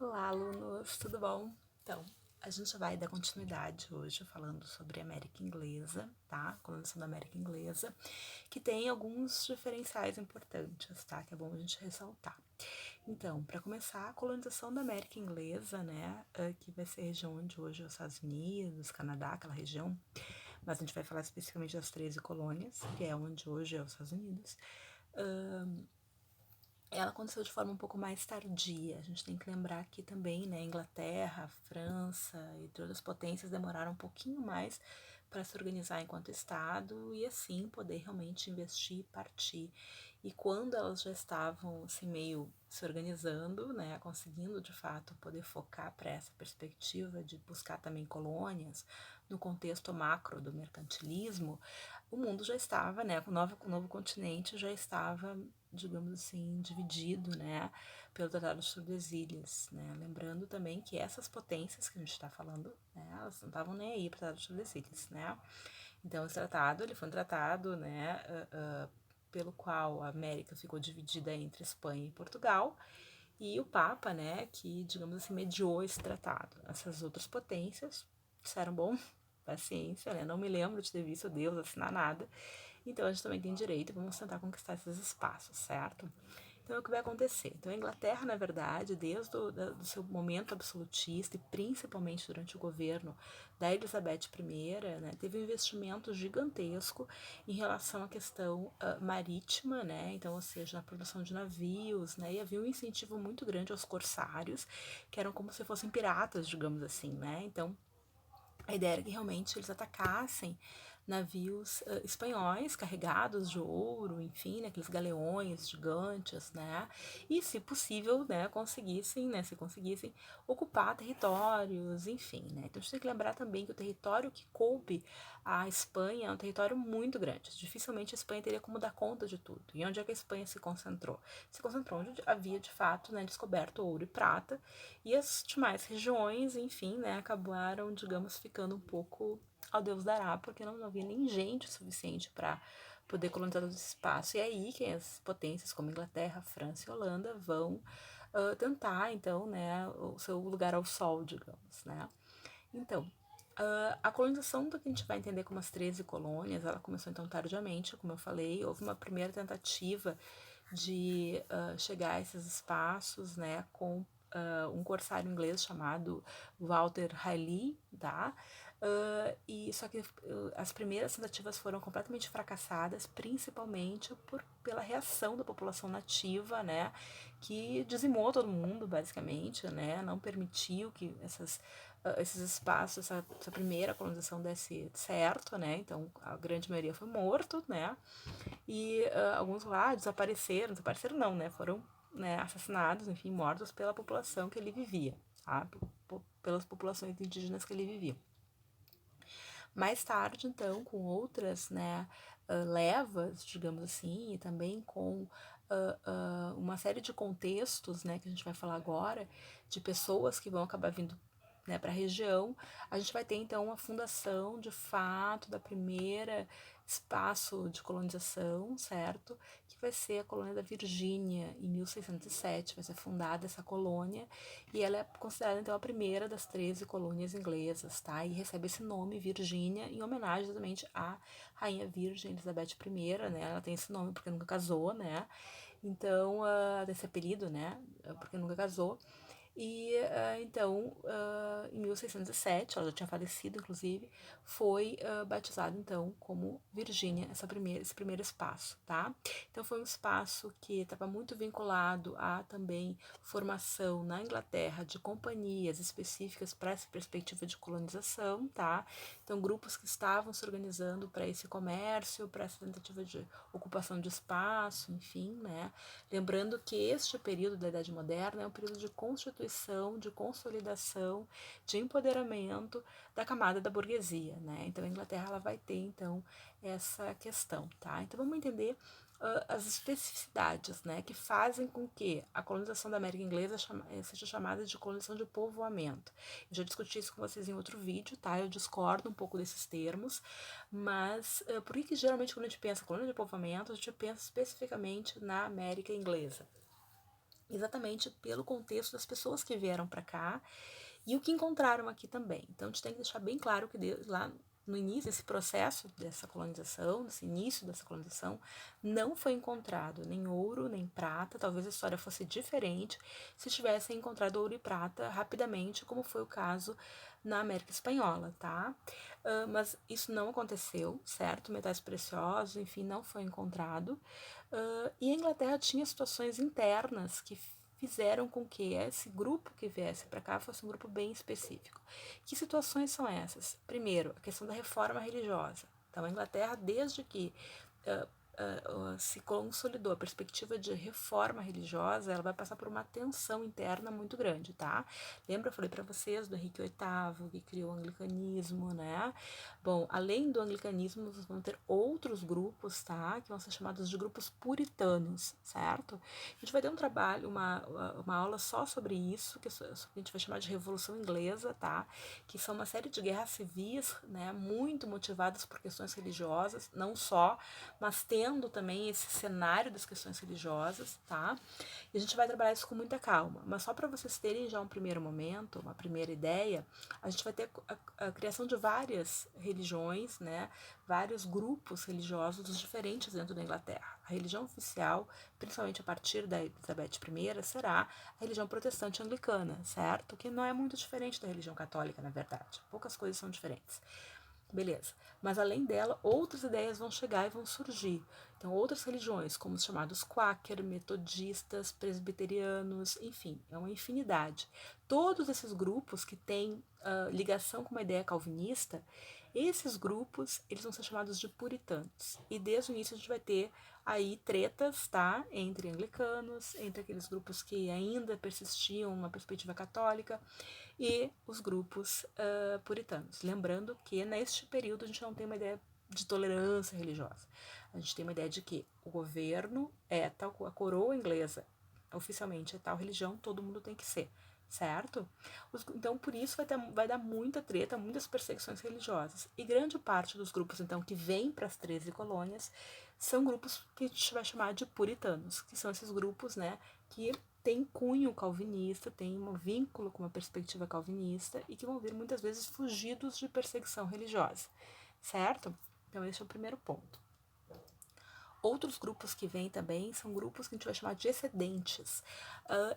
Olá, alunos, tudo bom? Então, a gente vai dar continuidade hoje falando sobre a América Inglesa, tá? A colonização da América Inglesa, que tem alguns diferenciais importantes, tá? Que é bom a gente ressaltar. Então, para começar, a colonização da América Inglesa, né? Que vai ser a região onde hoje é os Estados Unidos, Canadá, aquela região, mas a gente vai falar especificamente das 13 colônias, que é onde hoje é os Estados Unidos. Ela aconteceu de forma um pouco mais tardia. A gente tem que lembrar que também, né, Inglaterra, França e outras potências demoraram um pouquinho mais para se organizar enquanto Estado e assim poder realmente investir e partir. E quando elas já estavam assim meio se organizando, né, conseguindo de fato poder focar para essa perspectiva de buscar também colônias no contexto macro do mercantilismo, o mundo já estava, né, o novo continente já estava, digamos assim, dividido, né, pelo Tratado de Tordesilhas, né, lembrando também que essas potências que a gente está falando, né, elas não estavam nem aí para o Tratado de Tordesilhas, né, então esse tratado, ele foi um tratado, né, pelo qual a América ficou dividida entre Espanha e Portugal, e o Papa, né, que, digamos assim, mediou esse tratado. Essas outras potências disseram, bom, paciência, né, não me lembro de ter visto Deus assinar nada, então a gente também tem direito, vamos tentar conquistar esses espaços, certo? Então, é o que vai acontecer. Então, a Inglaterra, na verdade, desde do seu momento absolutista e principalmente durante o governo da Elizabeth I, né, teve um investimento gigantesco em relação à questão marítima, né, então, ou seja, na produção de navios, né, e havia um incentivo muito grande aos corsários, que eram como se fossem piratas, digamos assim, né, então a ideia era que realmente eles atacassem navios espanhóis carregados de ouro, enfim, né, aqueles galeões gigantes, né, e se possível, né, conseguissem, né, se conseguissem ocupar territórios, enfim, né. Então a gente tem que lembrar também que o território que coube à Espanha é um território muito grande. Dificilmente a Espanha teria como dar conta de tudo. E onde é que a Espanha se concentrou? Se concentrou onde havia de fato, né, descoberto ouro e prata, e as demais regiões, enfim, né, acabaram, digamos, ficando um pouco ao Deus dará, porque não havia nem gente suficiente para poder colonizar todo esse espaço. E é aí que as potências como Inglaterra, França e Holanda vão tentar, então, né, o seu lugar ao sol, digamos, né. Então, a colonização do que a gente vai entender como as 13 colônias, ela começou então tardiamente, como eu falei, houve uma primeira tentativa de chegar a esses espaços, né, com um corsário inglês chamado Walter Raleigh, tá? E só que as primeiras tentativas foram completamente fracassadas, principalmente pela reação da população nativa, né, que dizimou todo mundo, basicamente, né, não permitiu que esses espaços, essa primeira colonização desse certo, né, então a grande maioria foi morto, né, e alguns lá desapareceram não, né, foram, né, assassinados, enfim, mortos pela população que ele vivia, tá, pelas populações indígenas que ele vivia. Mais tarde, então, com outras, né, levas, digamos assim, e também com uma série de contextos, né, que a gente vai falar agora, de pessoas que vão acabar vindo, né, para a região, a gente vai ter então a fundação de fato da primeira espaço de colonização, certo? Que vai ser a colônia da Virgínia, em 1607, vai ser fundada essa colônia, e ela é considerada então a primeira das 13 colônias inglesas, tá? E recebe esse nome, Virgínia, em homenagem exatamente à Rainha Virgem Elizabeth I, né? Ela tem esse nome porque nunca casou, né? Então, desse apelido, né? Porque nunca casou. E então, em 1607, ela já tinha falecido, inclusive, foi batizado então como Virgínia, esse primeiro espaço, tá? Então foi um espaço que estava muito vinculado a também formação na Inglaterra de companhias específicas para essa perspectiva de colonização, tá? Então grupos que estavam se organizando para esse comércio, para essa tentativa de ocupação de espaço, enfim, né? Lembrando que este período da Idade Moderna é um período de constituição, de consolidação, de empoderamento da camada da burguesia, né? Então a Inglaterra ela vai ter então essa questão, tá? Então vamos entender as especificidades, né, que fazem com que a colonização da América Inglesa seja chamada de colonização de povoamento. Eu já discuti isso com vocês em outro vídeo, tá? Eu discordo um pouco desses termos, mas por que geralmente quando a gente pensa em colônia de povoamento, a gente pensa especificamente na América Inglesa? exatamente pelo contexto das pessoas que vieram para cá e o que encontraram aqui também. Então, a gente tem que deixar bem claro que lá no início desse processo dessa colonização, desse início dessa colonização, não foi encontrado nem ouro, nem prata. Talvez a história fosse diferente se tivessem encontrado ouro e prata rapidamente, como foi o caso na América Espanhola, tá? Mas isso não aconteceu, certo? Metais preciosos, enfim, não foi encontrado. E a Inglaterra tinha situações internas que fizeram com que esse grupo que viesse para cá fosse um grupo bem específico. Que situações são essas? Primeiro, a questão da reforma religiosa. Então, a Inglaterra, desde que se consolidou a perspectiva de reforma religiosa, ela vai passar por uma tensão interna muito grande, tá? Lembra, eu falei para vocês do Henrique VIII, que criou o anglicanismo, né? Bom, além do anglicanismo, vocês vão ter outros grupos, tá? Que vão ser chamados de grupos puritanos, certo? A gente vai ter um trabalho, uma aula só sobre isso, que a gente vai chamar de Revolução Inglesa, tá? Que são uma série de guerras civis, né? Muito motivadas por questões religiosas, não só, mas tendo também esse cenário das questões religiosas, tá? E a gente vai trabalhar isso com muita calma. Mas só para vocês terem já um primeiro momento, uma primeira ideia, a gente vai ter a criação de várias religiões, né? Vários grupos religiosos diferentes dentro da Inglaterra. A religião oficial, principalmente a partir da Elizabeth I, será a religião protestante anglicana, certo? Que não é muito diferente da religião católica, na verdade. Poucas coisas são diferentes. Beleza. Mas além dela, outras ideias vão chegar e vão surgir. Então, outras religiões, como os chamados quaker, metodistas, presbiterianos, enfim, é uma infinidade. Todos esses grupos que têm ligação com uma ideia calvinista, esses grupos, eles vão ser chamados de puritanos. E desde o início a gente vai ter aí tretas, tá? Entre anglicanos, entre aqueles grupos que ainda persistiam uma perspectiva católica, e os grupos puritanos. Lembrando que neste período a gente não tem uma ideia de tolerância religiosa. A gente tem uma ideia de que o governo é tal, a coroa inglesa oficialmente é tal religião, todo mundo tem que ser, certo? Então, por isso vai dar muita treta, muitas perseguições religiosas. E grande parte dos grupos, então, que vêm para as 13 colônias são grupos que a gente vai chamar de puritanos, que são esses grupos, né, que tem cunho calvinista, tem um vínculo com uma perspectiva calvinista e que vão vir muitas vezes fugidos de perseguição religiosa, certo? Então esse é o primeiro ponto. Outros grupos que vêm também são grupos que a gente vai chamar de excedentes.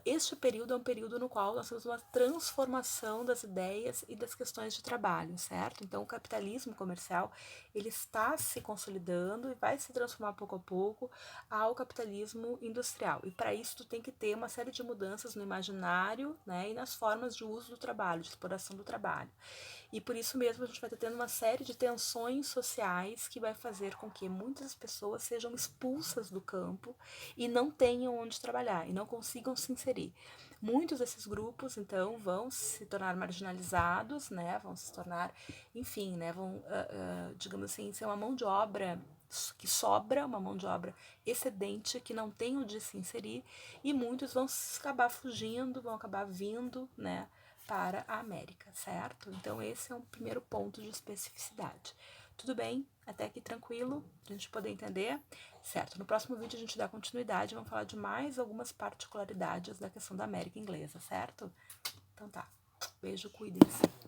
Este período é um período no qual nós temos uma transformação das ideias e das questões de trabalho, certo? Então, o capitalismo comercial, ele está se consolidando e vai se transformar pouco a pouco ao capitalismo industrial. E para isso, tu tem que ter uma série de mudanças no imaginário, né, e nas formas de uso do trabalho, de exploração do trabalho. E por isso mesmo a gente vai estar tendo uma série de tensões sociais que vai fazer com que muitas pessoas sejam expulsas do campo e não tenham onde trabalhar e não consigam se inserir. Muitos desses grupos, então, vão se tornar marginalizados, né? Vão se tornar, enfim, né? Vão, digamos assim, ser uma mão de obra que sobra, uma mão de obra excedente que não tem onde se inserir e muitos vão acabar fugindo, vão acabar vindo, né, para a América, certo? Então esse é um primeiro ponto de especificidade. Tudo bem? Até aqui tranquilo, pra gente poder entender? Certo, no próximo vídeo a gente dá continuidade, vamos falar de mais algumas particularidades da questão da América inglesa, certo? Então tá, beijo, cuidem-se.